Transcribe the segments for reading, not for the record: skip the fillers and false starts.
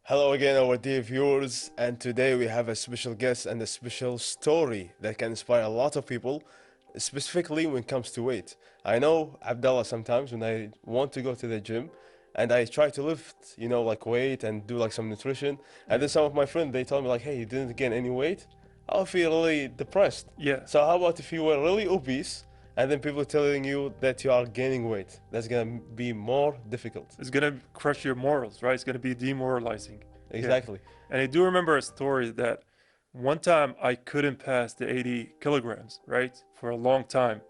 Hello again, our dear viewers, and today we have a special guest and a special story that can inspire a lot of people, specifically when it comes to weight. I know, Abdallah, sometimes when I want to go to the gym and I try to lift, like weight and do like some nutrition, and then some of my friends they tell me like, hey, you didn't gain any weight, I'll feel really depressed. Yeah, So how about if you were really obese and then people telling you that you are gaining weight? That's gonna be more difficult. it's gonna crush your morals, right? It's gonna be demoralizing. Yeah. Exactly. And I do remember a story that one time I couldn't pass the 80 kilograms, right? For a long time.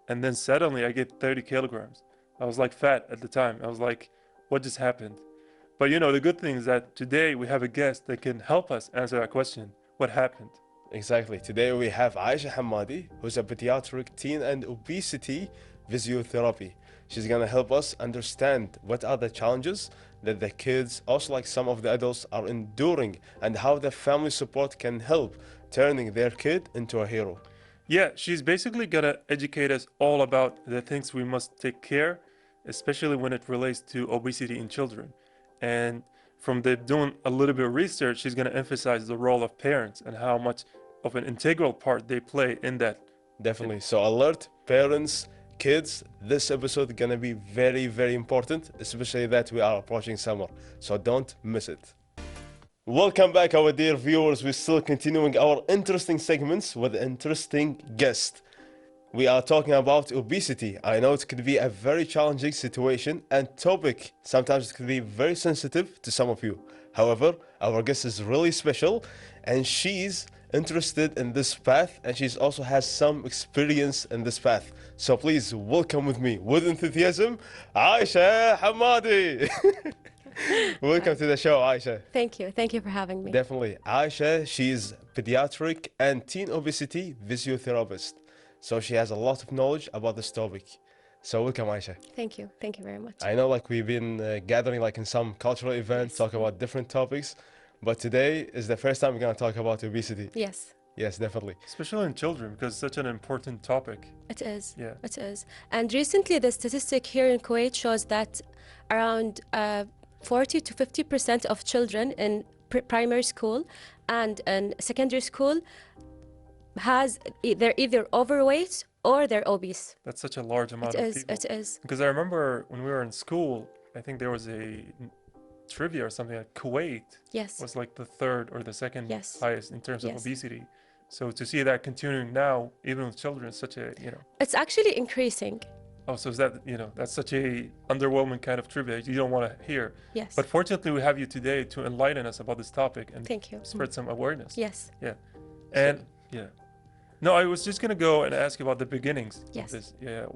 And then suddenly I get 30 kilograms. I was like fat at the time. I was like, what just happened? But the good thing is that today we have a guest that can help us answer that question. What happened? Exactly. Today we have Aisha Alhammadi, who's a pediatric teen and obesity physiotherapy. She's gonna help us understand what are the challenges that the kids, also like some of the adults, are enduring, and how the family support can help turning their kid into a hero. Yeah, she's basically gonna educate us all about the things we must take care, especially when it relates to obesity in children. And from doing a little bit of research, she's gonna emphasize the role of parents and how much of an integral part they play in that. Definitely. So alert parents, kids, this episode gonna be very, very important, especially that we are approaching summer. So don't miss it. Welcome back, our dear viewers. We're still continuing our interesting segments with interesting guests. We are talking about obesity. I know it could be a very challenging situation and topic. Sometimes it could be very sensitive to some of you. However, our guest is really special and she's interested in this path, and she's also has some experience in this path. So please welcome with me with enthusiasm, Aisha Alhammadi. Welcome to the show, Aisha. Thank you. Thank you for having me. Definitely. Aisha, she's pediatric and teen obesity physiotherapist. So she has a lot of knowledge about this topic. So welcome, Aisha. Thank you. Thank you very much. I know like we've been gathering like in some cultural events, Yes. talk about different topics, but today is the first time we're going to talk about obesity. Yes, Yes, definitely. Especially in children, because it's such an important topic. it is. Yeah. It is. And recently, the statistic here in Kuwait shows that around 40 to 50% of children in primary school and in secondary school they're either overweight or they're obese. That's such a large amount It of is. people. It is. Because I remember when we were in school, I think there was a trivia or something like Kuwait Yes. was like the third or the second Yes. highest in terms of Yes. obesity. So to see that continuing now, even with children, is such a, It's actually increasing. so is that, that's such a underwhelming kind of trivia you don't want to hear. Yes. But fortunately, we have you today to enlighten us about this topic and Thank you. spread some awareness. Yes. Yeah. And yeah. No, I was just going to go and ask you about the beginnings Yes. of this. Yeah.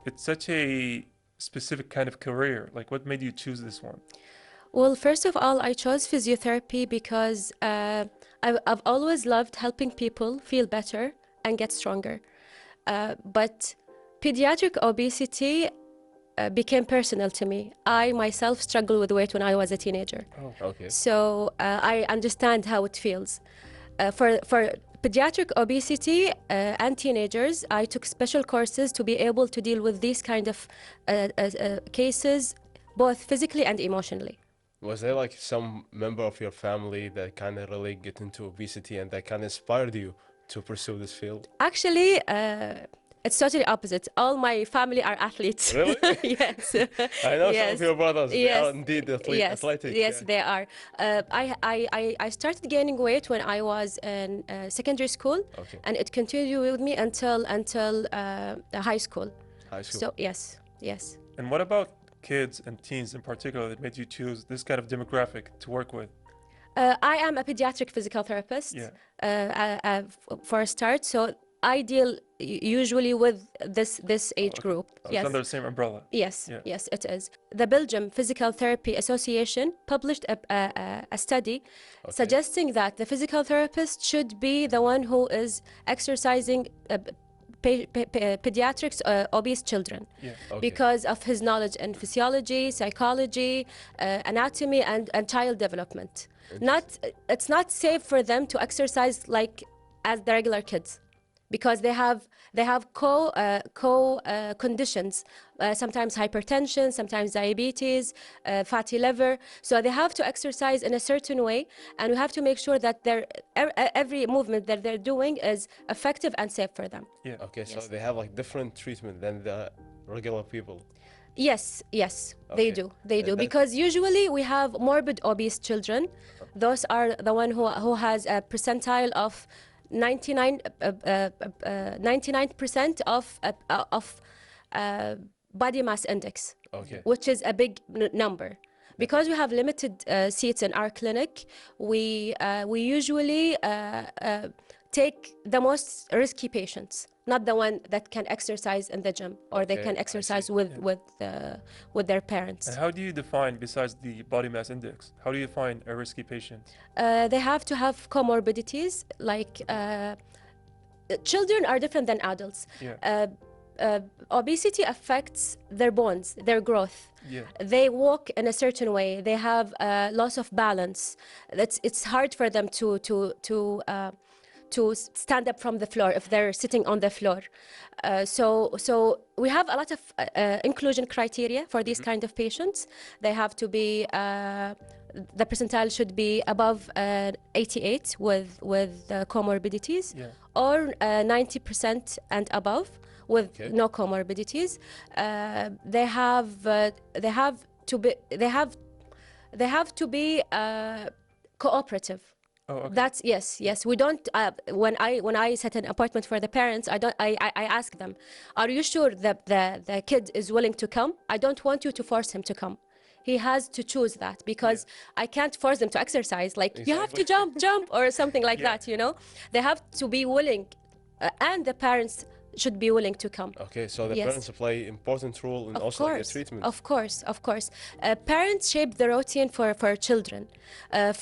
It's such a specific kind of career. Like, what made you choose this one? Well, first of all, I chose physiotherapy because I've always loved helping people feel better and get stronger. But pediatric obesity became personal to me. I myself struggled with weight when I was a teenager. Oh, Okay. So I understand how it feels. For pediatric obesity and teenagers, I took special courses to be able to deal with these kind of cases, both physically and emotionally. Was there like some member of your family that kind of really get into obesity and that kind of inspired you to pursue this field? Actually, it's totally opposite. All my family are athletes. Really? Yes. I know some Yes. of your brothers, they are Yes. indeed Yes, athletic. yes, yeah. they are. I started gaining weight when I was in secondary school, Okay. and it continued with me until high school. High school. So yes, yes. And what about kids and teens in particular that made you choose this kind of demographic to work with? I am a pediatric physical therapist. Yeah. For a start, so I deal usually with this age group. Oh, Yes. It's under the same umbrella. Yes, Yeah. yes, it is. The Belgium Physical Therapy Association published a study suggesting that the physical therapist should be the one who is exercising pediatrics obese children, Yeah. Okay. because of his knowledge in physiology, psychology, anatomy, and child development. It's not safe for them to exercise like as the regular kids. because they have conditions, sometimes hypertension, sometimes diabetes, fatty liver. So they have to exercise in a certain way, and we have to make sure that every movement that they're doing is effective and safe for them. Yeah. Okay, so Yes. they have like different treatment than the regular people. Yes, yes, Okay. they do. They do. That- Because usually we have morbid obese children. Those are the one who has a percentile of 99% of body mass index, Okay. which is a big number. Because we have limited seats in our clinic, we usually take the most risky patients, not the one that can exercise in the gym or they Okay, can I exercise see. with their parents. And how do you define, besides the body mass index, how do you define a risky patient? They have to have comorbidities, like children are different than adults. Yeah. Obesity affects their bones, their growth. Yeah. They walk in a certain way. They have loss of balance. It's hard for them to stand up from the floor if they're sitting on the floor. So we have a lot of inclusion criteria for these kind of patients. They have to be the percentile should be above 88 with comorbidities, Yeah. or 90% and above with Okay. no comorbidities. They have to be cooperative. Oh, okay. That's yes. We don't. When I set an appointment for the parents, I ask them, are you sure that the kid is willing to come? I don't want you to force him to come. He has to choose that, because I can't force them to exercise. Like, you have to jump or something like Yeah. that. You know, they have to be willing, and the parents should be willing to come. Okay, so the Yes. parents play important role in Of also like, the course, treatment. of course. Parents shape the routine for children,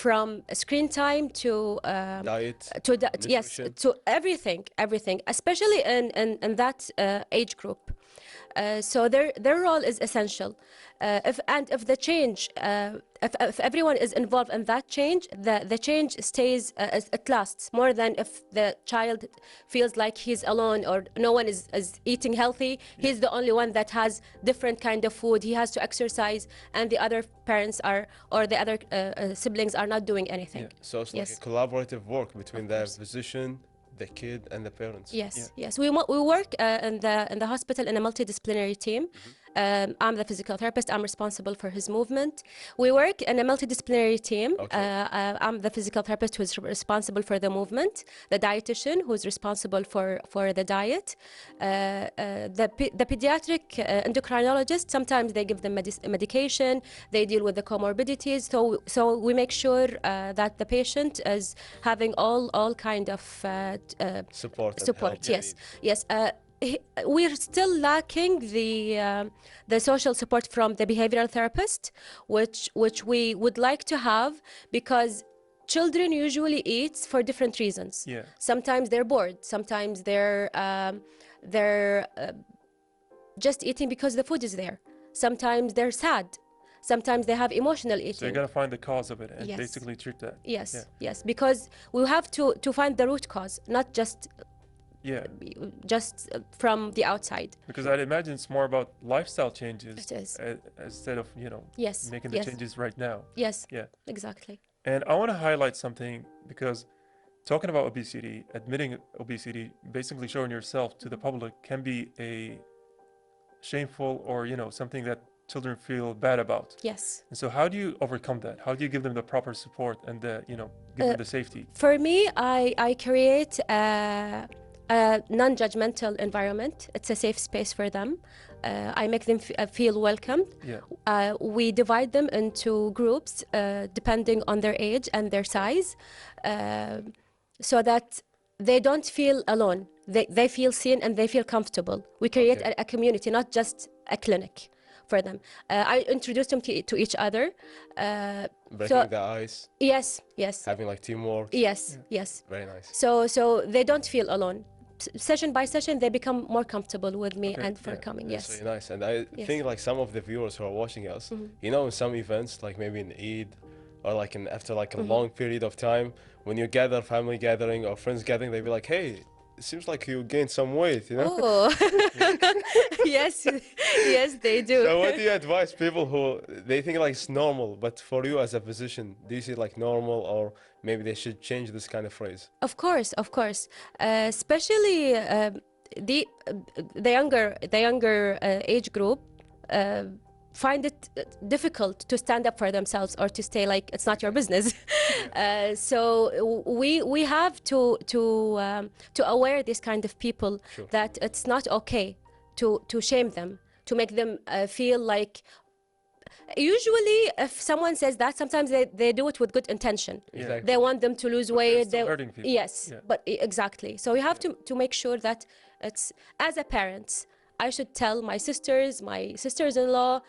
from screen time to Diet, yes, nutrition. to everything, especially in that age group. So their role is essential. If the change, if everyone is involved in that change, the change stays, it lasts more than if the child feels like he's alone or no one is eating healthy. He's the only one that has different kind of food. He has to exercise, and the other parents or the other siblings are not doing anything. Yeah. So it's like Yes. a collaborative work between Of the course. physician, the kid, and the parents. Yes, Yeah. yes. We work in the hospital in a multidisciplinary team. I'm the physical therapist. I'm responsible for his movement. We work in a multidisciplinary team. Okay. I'm the physical therapist who's responsible for the movement, the dietitian who's responsible for the diet, the pediatric endocrinologist. Sometimes they give them medication. They deal with the comorbidities. So we make sure that the patient is having all kind of Support. And support. help they Yes, need. yes. We're still lacking the social support from the behavioral therapist, which we would like to have, because children usually eat for different reasons. Yeah. Sometimes they're bored. Sometimes they're just eating because the food is there. Sometimes they're sad. Sometimes they have emotional eating. So you gotta find the cause of it and Yes. basically treat that. Yes, Yeah. yes, because we have to find the root cause, not Yeah. just from the outside. Because I'd imagine it's more about lifestyle changes It is. instead of, Yes, making the yes. changes right now. Yes, Yeah. exactly. And I want to highlight something, because talking about obesity, admitting obesity, basically showing yourself to the public can be a shameful or, something that children feel bad about. Yes. And so how do you overcome that? How do you give them the proper support and give them the safety? For me, I create a non-judgmental environment. It's a safe space for them. I make them feel welcomed. Yeah. We divide them into groups depending on their age and their size, so that they don't feel alone. They feel seen and they feel comfortable. We create Okay. a community, not just a clinic for them. I introduce them to each other. Breaking the ice, Yes, having like teamwork. yes. Very nice. So they don't feel alone. Session by session, they become more comfortable with me Okay, and for yeah, coming. That's Yes. really nice. And I Yes. think like some of the viewers who are watching us, in some events, like maybe in Eid or like after like a long period of time, when you gather, family gathering or friends gathering, they'd be like, hey, it seems like you gained some weight, you know? Oh, yes, yes, they do. So what do you advise people who they think like it's normal, but for you as a physician, do you see it like normal, or maybe they should change this kind of phrase? Of course, of course. Especially the younger age group find it difficult to stand up for themselves or to stay like it's not your business. So we have to aware this kind of people Sure. that it's not okay to shame them, to make them feel like. Usually, if someone says that, sometimes they do it with good intention. Exactly. They want them to lose But they're weight. still hurting people. Yes, Yeah. but exactly. So we have to make sure that it's, as a parent, I should tell my sisters-in-law,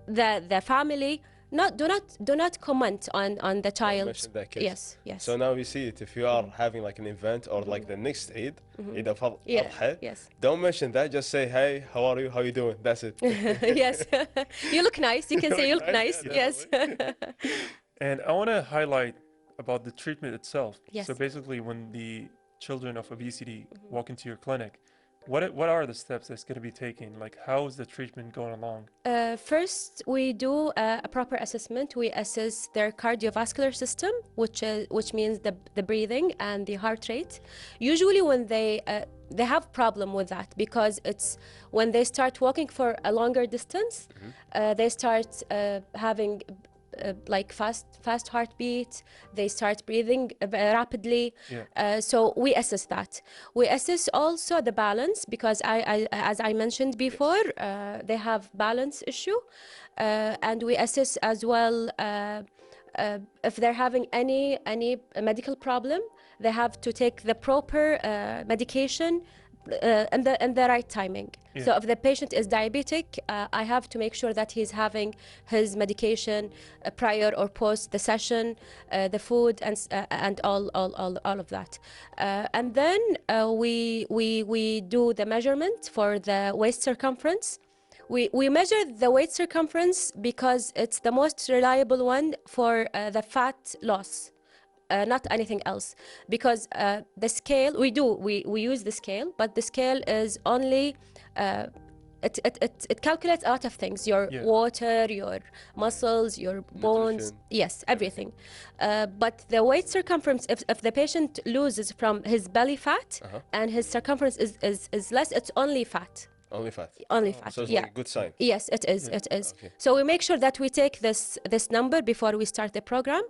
the family, do not comment on the child. mention that case. Yes, yes. So now you see it, if you are having like an event or like the next Eid, Eid al Yeah, Adha, yes. don't mention that, just say, hey, how are you? How you doing? That's it. Yes. You look nice. You can say you look nice. Yeah, Yes. And I want to highlight about the treatment itself. Yes. So basically, when the children of obesity walk into your clinic, what are the steps that's going to be taken? Like, how is the treatment going along? First, we do a proper assessment. We assess their cardiovascular system, which means the breathing and the heart rate. Usually, when they have problem with that, because it's when they start walking for a longer distance, they start having like fast heartbeat. They start breathing rapidly. Yeah. So we assess that. We assess also the balance, because as I mentioned before, they have balance issue, and we assess as well if they're having any medical problem. They have to take the proper medication and the right timing. Yeah. So if the patient is diabetic, I have to make sure that he's having his medication prior or post the session, the food, and all of that. And then we do the measurement for the waist circumference. We measure the waist circumference because it's the most reliable one for the fat loss. Not anything else, because the scale we use the scale, but the scale is only it calculates a lot of things: your Yeah. water, your muscles, your bones, Nutrition. yes, everything. But the waist circumference, if the patient loses from his belly fat and his circumference is less, it's only fat. Only fat. Only fat. So it's Yeah. like a good sign. Yes, it is. Yeah. It is. Okay. So we make sure that we take this number before we start the program,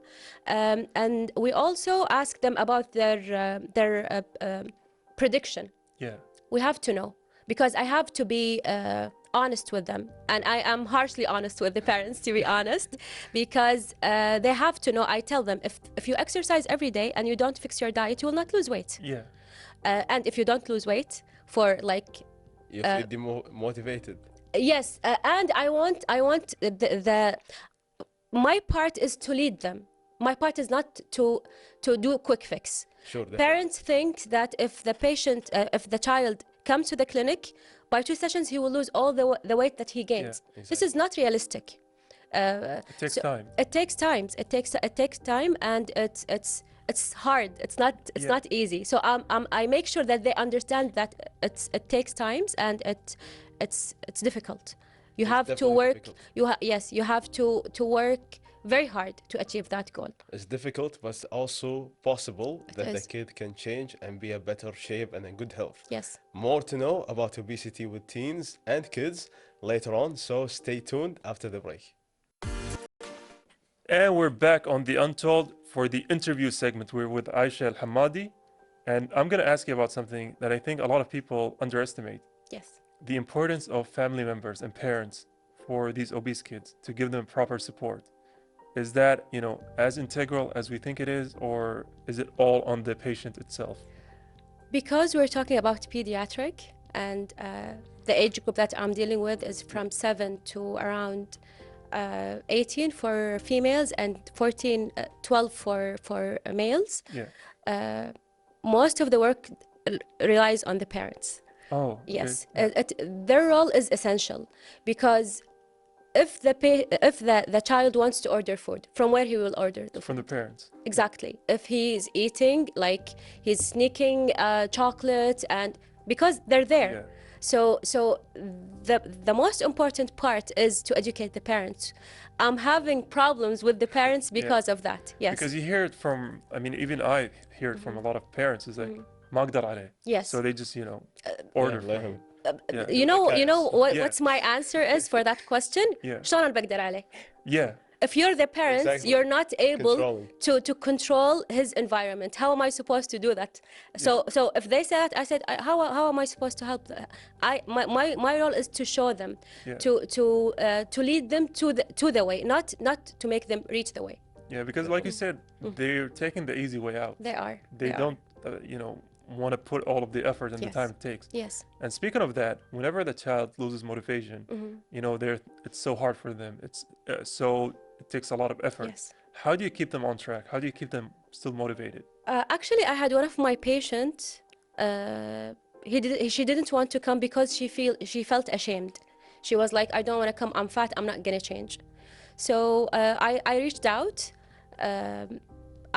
and we also ask them about their prediction. Yeah. We have to know, because I have to be honest with them, and I am harshly honest with the parents, to be honest, because they have to know. I tell them, if you exercise every day and you don't fix your diet, you will not lose weight. Yeah. And if you don't lose weight for like You feel demotivated. yes, and I want the my part is to lead them. My part is not to do a quick fix. Sure. definitely. Parents think that if the patient, if the child comes to the clinic, by 2 sessions he will lose all the weight that he gains. Yeah, This is not realistic. It takes time. It takes time. It takes time, and it's hard. It's Yeah. not easy. So I make sure that they understand that it takes times, and it's difficult. You have to definitely work. difficult. Yes, you have to work very hard to achieve that goal. It's difficult, but it's also possible that the is. kid can change and be a better shape and in good health. Yes. More to know about obesity with teens and kids later on, so stay tuned after the break. And we're back on the Untold for the interview segment. We're with Aisha Alhammadi, and I'm going to ask you about something that I think a lot of people underestimate: Yes. the importance of family members and parents for these obese kids, to give them proper support. Is that, as integral as we think it is, or is it all on the patient itself? Because we're talking about pediatric, and the age group that I'm dealing with is from 7 to around 18 for females and 12 for males. Yeah. Most of the work relies on the parents. Oh. Okay. Yes, their role is essential, because if the child wants to order food, from where he will order the From the food. parents. Exactly. If he's eating, like he's sneaking chocolate, and because they're there. Yeah. So the most important part is to educate the parents. I'm having problems with the parents because of that. Yes. Because you hear it from, I mean, even I hear it from a lot of parents. It's like, ما أقدر عليه. Yes. So they just, order let for him. him. Yeah. You know Yeah. what's my answer is for that question? Yeah. شلون أنا بقدر عليه؟ Yeah. If you're the parents, Exactly. you're not able Controlling. to control his environment. How am I supposed to do that? So if they say that, I said, how am I supposed to help? My role is to show them, to lead them to the way, not to make them reach the way. Yeah, because like you said, they're taking the easy way out. They are. They are. don't, want to put all of the effort and the Yes. time it takes. Yes. And speaking of that, whenever the child loses motivation, it's so hard for them. It's so it takes a lot of effort. Yes. How do you keep them on track? How do you keep them still motivated? Actually, I had one of my patients. She didn't want to come because she felt ashamed. She was like, I don't want to come. I'm fat. I'm not gonna change. So I reached out.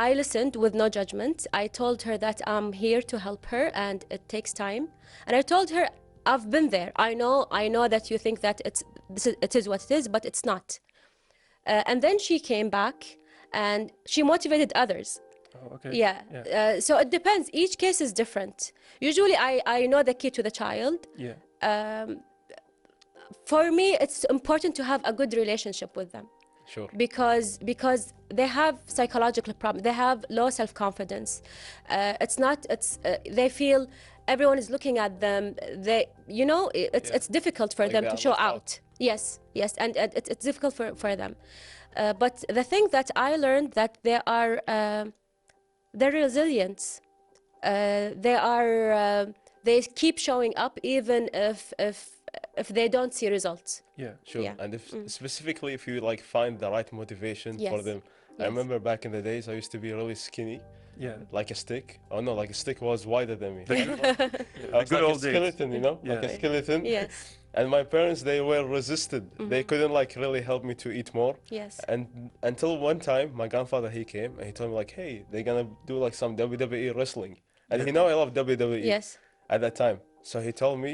I listened with no judgment. I told her that I'm here to help her and it takes time. And I told her, I've been there. I know that you think that it is what it is, but it's not. And then she came back and she motivated others. Oh, okay. Yeah. So it depends. Each case is different. Usually I know the key to the child. Yeah. For me, it's important to have a good relationship with them. Sure. Because they have psychological problems. They have low self-confidence. They feel everyone is looking at them. It's difficult for Like them they to are show left out. Yes, and it's difficult for them. But the thing that I learned that they're resilient. They keep showing up even if they don't see results. Yeah. Sure. Yeah. And if specifically if you like find the right motivation for Yes. them. I Yes. remember back in the days I used to be really skinny, Yeah. like a stick. Oh no, like a stick was wider than me. I was good like old a days. skeleton, like a Yeah. skeleton. Yes. And my parents, they were resisted. They couldn't like really help me to eat more. Yes. And until one time, my grandfather, he came and he told me like, hey, they're gonna do like some WWE wrestling. And he know I love WWE Yes. at that time. So he told me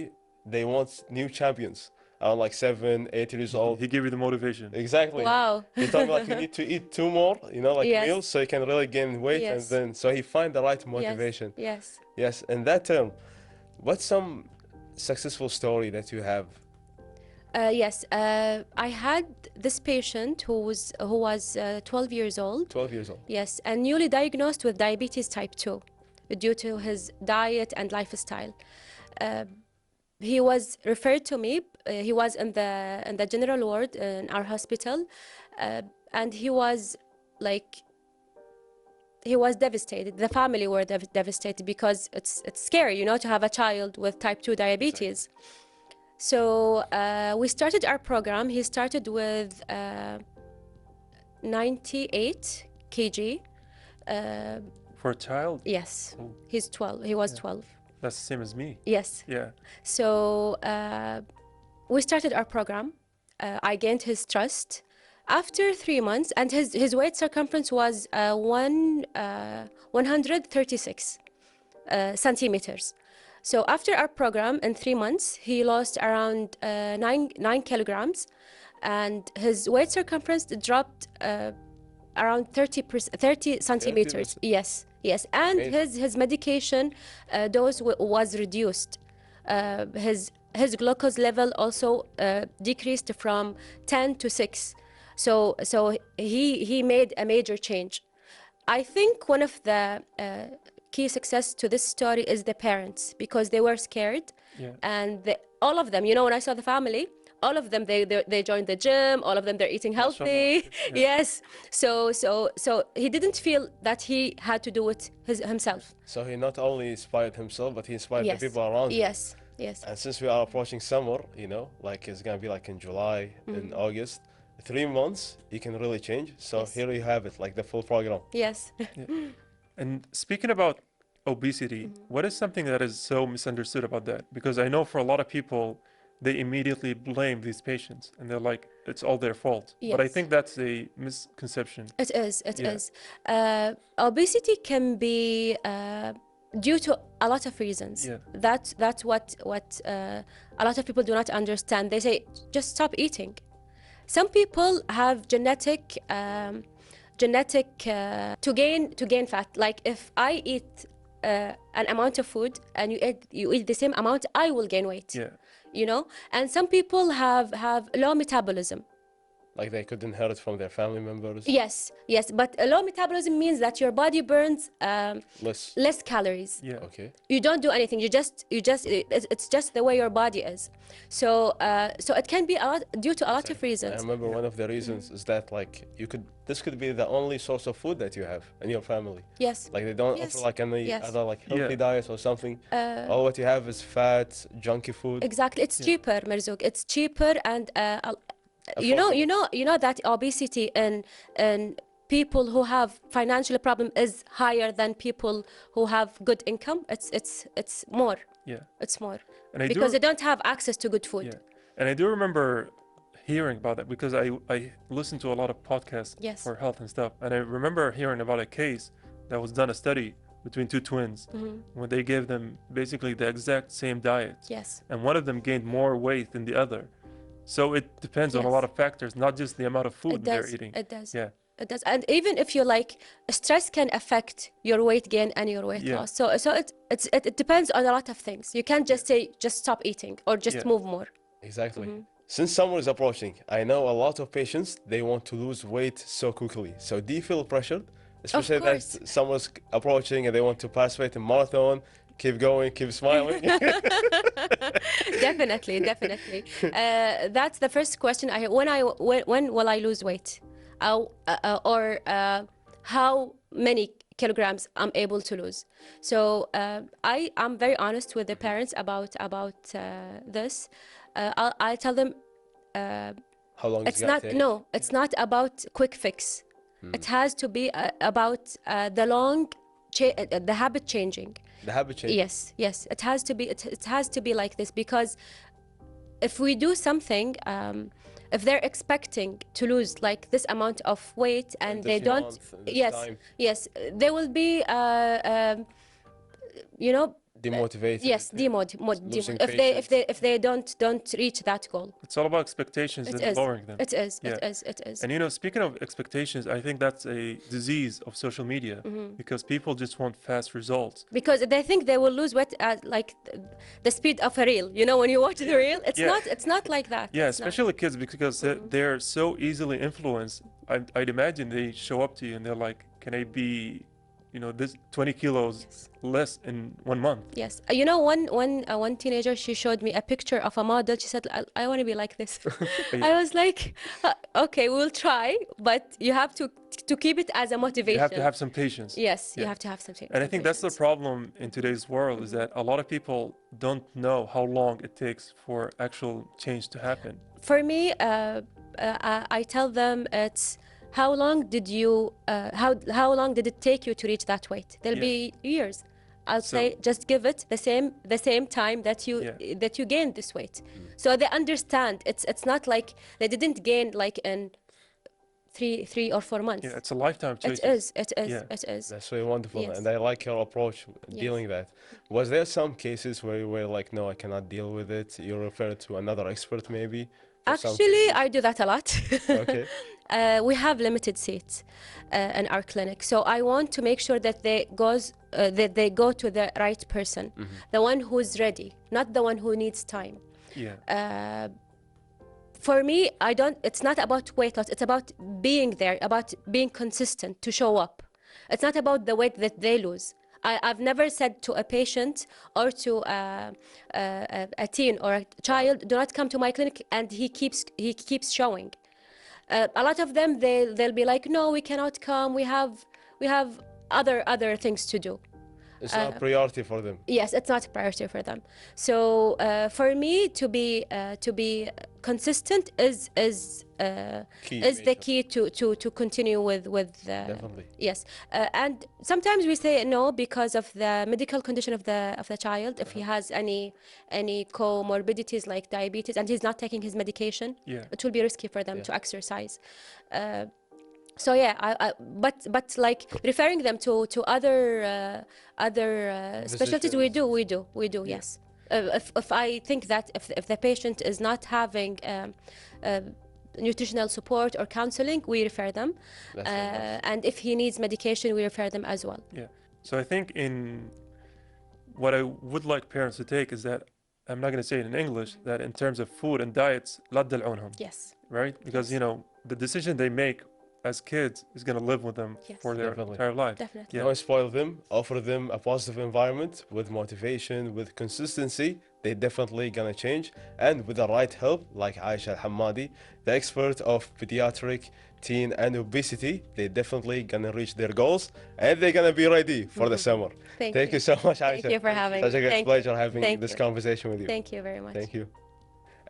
they want new champions. I'm like 7, 8 years old. He gave you the motivation. Exactly. Wow. He told me like you need to eat 2 more, Yes. meals so you can really gain weight. And Yes. then so he find the right motivation. Yes. Yes. In that term, what's some successful story that you have? Yes. I had this patient who was 12 years old. 12 years old. Yes, and newly diagnosed with diabetes type 2 due to his diet and lifestyle. He was referred to me. He was in the general ward in our hospital, and he was devastated. The family were devastated because it's scary, to have a child with type 2 diabetes. So we started our program. He started with 98 kg. For a child? Yes, Oh. he's 12. He was 12. That's the same as me. Yes. Yeah. So we started our program. I gained his trust. After 3 months, and his weight circumference was 136 centimeters. So after our program, in 3 months, he lost around 9 kilograms, and his weight circumference dropped around 30 centimeters. 30%. Yes, and Amazing. his medication dose was reduced. His glucose level also decreased from 10 to 6. So he made a major change. I think one of the key success to this story is the parents, because they were scared. Yeah. And all of them, when I saw the family, all of them, they joined the gym. All of them, they're eating healthy. Yeah. Yes. So he didn't feel that he had to do it himself. So he not only inspired himself, but he inspired Yes. the people around him. Yes. And since we are approaching summer, like it's gonna be like in July, in August, 3 months, you can really change. So Yes. here you have it, like the full program. Yes. And speaking about obesity, what is something that is so misunderstood about that? Because I know for a lot of people, they immediately blame these patients and they're like, it's all their fault. But I Yes. think that's a misconception. It is. It Yeah. is. Obesity can be due to a lot of reasons. Yeah. That's what a lot of people do not understand. They say just stop eating. Some people have genetic to gain fat. Like if I eat an amount of food and you eat the same amount, I will gain weight. Yeah. You know. And some people have low metabolism. Like they could inherit from their family members. Yes, yes, but a low metabolism means that your body burns Less. calories. Yeah. Okay. You don't do anything. It's just the way your body is. So it can be a lot due to a lot of I reasons. remember one of the reasons is that like this could be the only source of food that you have in your family. Yes, Like they don't Yes. offer like any Yes. other like healthy Yeah. diet or something. All what you have is fat, junky food. exactly. It's Yeah. cheaper, Marzouk. It's cheaper, and you know that obesity in people who have financial problem is higher than people who have good income. It's more. Yeah. It's more And I because do, they don't have access to good food. yeah. And I do remember hearing about that because I listen to a lot of podcasts Yes. for health and stuff. And I remember hearing about a case that was done a study between two twins when they gave them basically the exact same diet. Yes. And one of them gained more weight than the other. So it depends on a Yes. lot of factors, not just the amount of food It they're does. eating. It does. Yeah. It does. And even if you like, stress can affect your weight gain and your weight Yeah. loss. So it depends on a lot of things. You can't just say just stop eating or just Yeah. move more. Exactly. Since summer is approaching, I know a lot of patients they want to lose weight so quickly. So do you feel pressured, especially that course. summer's approaching and they want to participate in marathon? Keep going, keep smiling. Definitely. That's the first question I hear. When will I lose weight? Or how many kilograms I'm able to lose. So I'm very honest with the parents about this. I tell them How long is it's it gonna not take? no, it's not about quick fix. It has to be about the habit changing. The habit change. Yes, it has to be like this, because if we do something, if they're expecting to lose like this amount of weight and they this don't, month, this yes, time. yes, they will be, Demotivated. yes, Losing if they don't reach that goal. It's all about expectations It and is. lowering them. It is. Yeah. It is. And speaking of expectations, I think that's a disease of social media because people just want fast results. Because they think they will lose weight at like the speed of a reel. You know, when you watch the reel, Yeah. it's not like that. Yeah, It's not. especially kids because they're so easily influenced. I'd imagine they show up to you and they're like, can I be, this 20 kilos less in 1 month? Yes. You know, one teenager, she showed me a picture of a model. She said, I want to be like this. I was like, okay, we'll try, but you have to keep it as a motivation. You have to have some patience. Yes, you Yeah. have to have something. And I think that's the problem in today's world is that a lot of people don't know how long it takes for actual change to happen. For me, I tell them it's how long did it take you to reach that weight? There'll be years. I'll say just give it the same time that you gained this weight. So they understand it's not like they didn't gain like in 3 or 4 months. Yeah, it's a lifetime choice. It is. Yeah. It is. That's really wonderful, Yes. and I like your approach dealing that. Was there some cases where you were like, no, I cannot deal with it? You referred to another expert maybe? for some Actually, cases? I do that a lot. Okay. We have limited seats in our clinic, so I want to make sure that they go to the right person, the one who's ready, not the one who needs time. Yeah. For me, it's not about weight loss, it's about being there, about being consistent to show up. It's not about the weight that they lose. I've never said to a patient or to a teen or a child, do not come to my clinic, and he keeps showing. A lot of them, they'll be like, no, we cannot come, we have other things to do. It's not a priority for them. Yes, it's not a priority for them. So for me to be consistent is the key to continue with Definitely. yes. And sometimes we say no because of the medical condition of the child. If he has any comorbidities like diabetes and he's not taking his medication, Yeah. it will be risky for them to exercise. So yeah, but like referring them to other specialties, we do, yes. If I think that if the patient is not having nutritional support or counseling, we refer them. And if he needs medication, we refer them as well. Yeah. So I think in what I would like parents to take is that, I'm not going to say it in English, that in terms of food and diets, لا تدلعونهم. Yes. Right? Because, you know, the decision they make as kids is going to live with them for their entire life. Definitely. Yeah. Don't spoil them, offer them a positive environment with motivation, with consistency. They're definitely gonna change, and with the right help, like Aisha Alhammadi, the expert of pediatric, teen, and obesity, they're definitely gonna reach their goals, and they're gonna be ready for the summer. Thank you so much, Aisha. Thank you for having Such a me. great pleasure having Thank this you. conversation with you. Thank you very much. Thank you.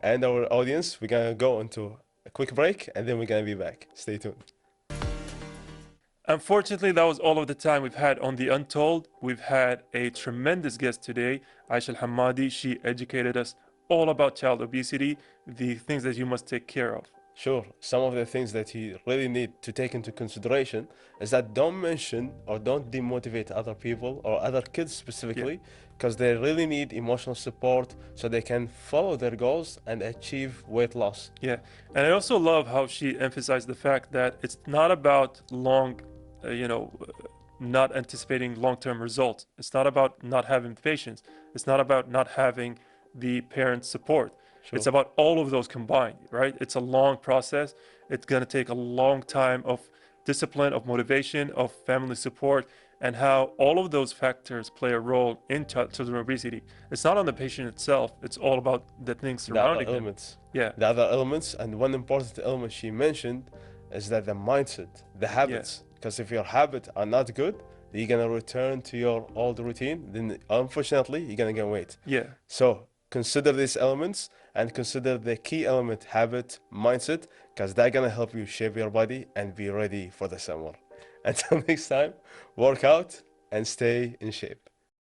And our audience, we're gonna go into a quick break, and then we're gonna be back. Stay tuned. Unfortunately, that was all of the time we've had on the Untold. We've had a tremendous guest today, Aisha Alhammadi. She educated us all about child obesity, the things that you must take care of. Sure, some of the things that you really need to take into consideration is that don't mention or don't demotivate other people or other kids specifically, because they really need emotional support so they can follow their goals and achieve weight loss. Yeah, and I also love how she emphasized the fact that it's not about not anticipating long-term results. It's not about not having patience. It's not about not having the parent support. Sure. It's about all of those combined, right? It's a long process. It's going to take a long time of discipline, of motivation, of family support, and how all of those factors play a role in children obesity. It's not on the patient itself. It's all about the things surrounding the other them. elements. Yeah. The other elements, and one important element she mentioned is that the mindset, the habits. Because if your habits are not good, you're gonna return to your old routine. Then unfortunately, you're gonna gain weight. Yeah. So consider these elements and consider the key element, habit, mindset, because they're gonna help you shape your body and be ready for the summer. Until next time, work out and stay in shape.